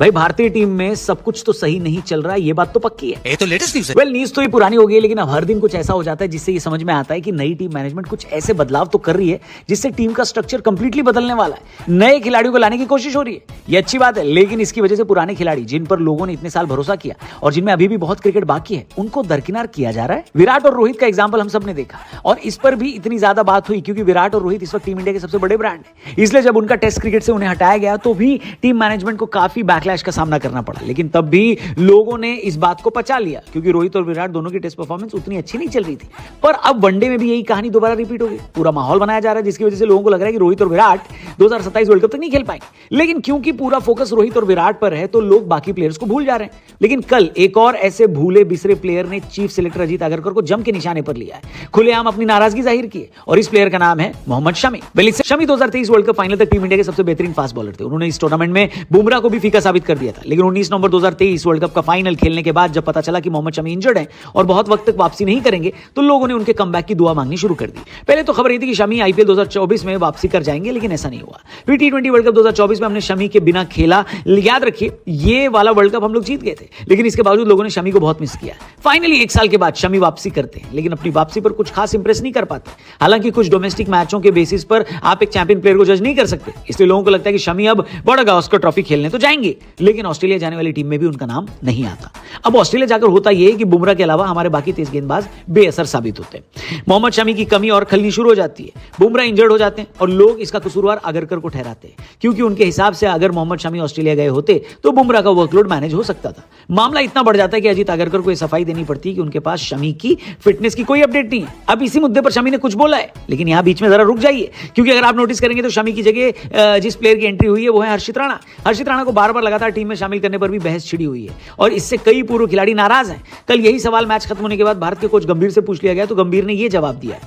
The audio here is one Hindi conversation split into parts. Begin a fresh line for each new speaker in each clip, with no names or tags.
भाई भारतीय टीम में सब कुछ तो सही नहीं चल रहा है, ये बात तो पक्की है।
ये तो लेटेस्ट न्यूज़ है।
वेल न्यूज तो ये पुरानी हो गई है, लेकिन अब हर दिन कुछ ऐसा हो जाता है जिससे ये समझ में आता है कि नई टीम मैनेजमेंट कुछ ऐसे बदलाव तो कर रही है जिससे टीम का स्ट्रक्चर कंप्लीटली बदलने वाला है। नए खिलाड़ियों को लाने की कोशिश हो रही है, ये अच्छी बात है, लेकिन इसकी वजह से पुराने खिलाड़ी जिन पर लोगों ने इतने साल भरोसा किया और जिनमें अभी भी बहुत क्रिकेट बाकी है, उनको दरकिनार किया जा रहा है। विराट और रोहित का एग्जाम्पल हम सब ने देखा और इस पर भी इतनी ज्यादा बात हुई क्योंकि विराट और रोहित इस वक्त टीम इंडिया के सबसे बड़े ब्रांड है। इसलिए जब उनका टेस्ट क्रिकेट से उन्हें हटाया गया तो भी टीम मैनेजमेंट को काफी बैकलैश का सामना करना पड़ा, लेकिन तब भी लोगों ने इस बात को पचा लिया क्योंकि रोहित और विराट दोनों की टेस्ट परफॉर्मेंस उतनी अच्छी नहीं चल रही थी। पर अब वनडे में भी यही कहानी दोबारा रिपीट हो गई। पूरा माहौल बनाया जा रहा है जिसकी वजह से लोगों को लग रहा है कि रोहित और विराट 2027 वर्ल्ड कप तक नहीं खेल पाएंगे, लेकिन क्योंकि पूरा फोकस रोहित और विराट पर है तो लोग बाकी प्लेयर्स को भूल जा रहे हैं। लेकिन कल एक और ऐसे भूले बिसरे प्लेयर ने चीफ सिलेक्टर अजीत आगरकर को जम के निशाने पर लिया है, खुलेआम अपनी नाराजगी जाहिर की है और इस प्लेयर का नाम है Mohammad Shami. Shami 2023 world cup final तक टीम इंडिया के सबसे बेहतरीन फास्ट बॉलर थे। उन्होंने इस टूर्नामेंट में बुमराह को भी फीका साबित कर दिया था, लेकिन 19 नवंबर 2023 वर्ल्ड कप का फाइनल खेलने के बाद जब पता चला कि मोहम्मद शमी इंजर्ड है और बहुत वक्त तक वापसी नहीं करेंगे तो लोगों ने उनके कमबैक की दुआ मांगनी शुरू कर दी। पहले तो खबर ये थी कि शमी आईपीएल 2024 में वापसी कर जाएंगे, लेकिन ऐसा नहीं हुआ। फिर टी20 वर्ल्ड कप 2024 में हमने शमी के बिना खेला। याद रखिए ये वाला वर्ल्ड कप हम लोग जीत गए थे, लेकिन इसके बावजूद लोगों ने शमी को बहुत मिस किया। फाइनली 1 साल के बाद शमी वापसी करते हैं, लेकिन अपनी वापसी पर कुछ खास इंप्रेस नहीं कर पाते। हालांकि कुछ डोमेस्टिक मैचों के बेसिस पर आप एक चैंपियन प्लेयर को जज नहीं कर सकते, इसलिए लोगों को लगता है कि शमी अब बड़ा गावस्कर ट्रॉफी खेलने तो जाएंगे, लेकिन ऑस्ट्रेलिया जाने वाली टीम में भी उनका नाम नहीं आता। अब ऑस्ट्रेलिया जाकर होता यह है कि बुमराह के अलावा हमारे बाकी तेज गेंदबाज बेअसर साबित होते हैं। मोहम्मद शमी की कमी और खलनी शुरू हो जाती है, बुमराह इंजर्ड हो जाते हैं और लोग इसका कसूरवार आगरकर को ठहराते हैं, क्योंकि उनके हिसाब से अगर मोहम्मद शमी ऑस्ट्रेलिया गए होते तो बुमराह का वर्कलोड मैनेज हो सकता था। मामला इतना बढ़ जाता है कि अजीत आगरकर को यह सफाई देनी पड़ती है कि उनके पास शमी की फिटनेस की कोई अपडेट नहीं है। अब इसी मुद्दे पर शमी ने कुछ बोला है, लेकिन यहां बीच में जरा रुक जाइए, क्योंकि अगर आप नोटिस करेंगे तो शमी की जगह जिस प्लेयर की एंट्री हुई है वो है हर्षित राणा। हर्षित राणा को बार बार लगातार टीम में शामिल करने पर भी बहस छिड़ी हुई है और इससे कई पूर्व खिलाड़ी नाराज हैं। कल यही सवाल मैच खत्म होने के बाद भारत के कोच गंभीर से पूछ लिया गया तो गंभीर ने यह जवाब दिया।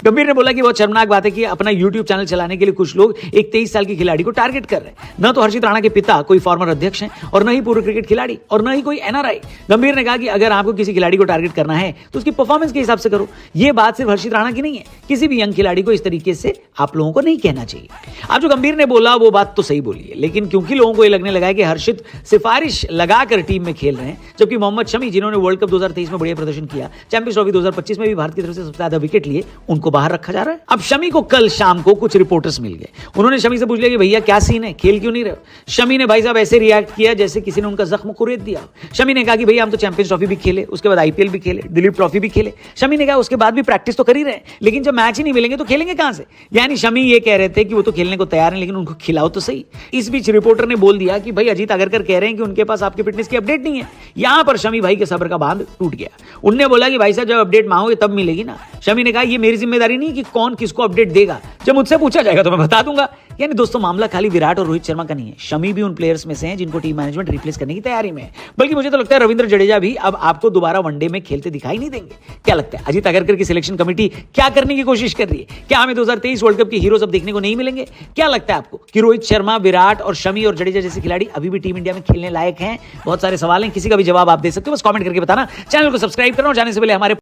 गंभीर ने बोला कि बहुत शर्मनाक बात है कि अपना यूट्यूब चैनल चलाने के लिए कुछ लोग एक 23 साल की खिलाड़ी को टारगेट कर रहे हैं। न तो हर्षित राणा के पिता कोई फॉर्मर अध्यक्ष हैं और न ही पूर्व क्रिकेट खिलाड़ी और न ही कोई एनआरआई। गंभीर ने कहा कि अगर आपको किसी खिलाड़ी को टारगेट करना है तो उसकी परफॉर्मेंस के हिसाब से करो। यह बात सिर्फ हर्षित राणा की नहीं है, किसी भी यंग खिलाड़ी को इस तरीके से आप लोगों को नहीं कहना चाहिए। अब जो गंभीर ने बोला वो बात तो सही बोली है, लेकिन क्योंकि लोगों को ये लगने लगा है कि हर्षित सिफारिश लगाकर टीम में खेल रहे हैं, जबकि मोहम्मद शमी जिन्होंने वर्ल्ड कप 2023 में बढ़िया प्रदर्शन किया, चैंपियंस ट्रॉफी 2025 में भी भारत की तरफ से सबसे ज्यादा विकेट लिए, उनको बाहर रखा जा रहा है। अब शमी को कल शाम को कुछ रिपोर्टर्स मिल गए, उन्होंने शमी से पूछ लिया कि भैया क्या सीन है, खेल क्यों नहीं रहे हो? शमी ने भाई साहब ऐसे रिएक्ट किया जैसे किसी ने उनका जख्म कुरेद दिया। शमी ने कहा कि भैया हम तो चैंपियंस ट्रॉफी भी खेले, उसके बाद आईपीएल भी खेले, दिलीप ट्रॉफी भी खेले। शमी ने कहा उसके बाद भी प्रैक्टिस तो कर ही रहे हैं, लेकिन जब मैच ही नहीं मिलेंगे तो खेलेंगे कहां से? यानी शमी ये कह रहे थे कि वो तो खेलने को तैयार हैं, लेकिन उनको खिलाओ तो सही। इस बीच रिपोर्टर ने बोल दिया कि भाई अजीत आगरकर कह रहे हैं कि उनके पास आपकी फिटनेस की अपडेट नहीं है। यहां पर शमी भाई के सब्र का बांध टूट गया। उन्होंने बोला कि भाई साहब जब अपडेट मांगोगे तब मिलेगी ना। शमी ने कहा ये मेरी जिम्मेदारी नहीं कि कौन किसको अपडेट देगा, जब मुझसे पूछा जाएगा तो मैं बता दूंगा। यानी दोस्तों मामला खाली विराट और रोहित शर्मा का नहीं है, शमी भी उन प्लेयर्स में से हैं जिनको टीम मैनेजमेंट रिप्लेस करने की तैयारी में है। बल्कि मुझे तो लगता है रविंद्र जडेजा भी अब आपको दोबारा वनडे में खेलते दिखाई नहीं देंगे। क्या लगता है अजीत आगरकर की सिलेक्शन कमेटी क्या करने की कोशिश कर रही है? क्या हमें 2023 वर्ल्ड कप के हीरोज अब देखने को नहीं मिलेंगे? क्या लगता है आपको कि रोहित शर्मा, विराट और शमी और जडेजा जैसे खिलाड़ी अभी भी टीम इंडिया में खेलने लायक हैं? बहुत सारे सवाल हैं, किसी का भी जवाब आप दे सकते हो, बस कमेंट करके बताना। चैनल को सब्सक्राइब करना और जाने से पहले हमारे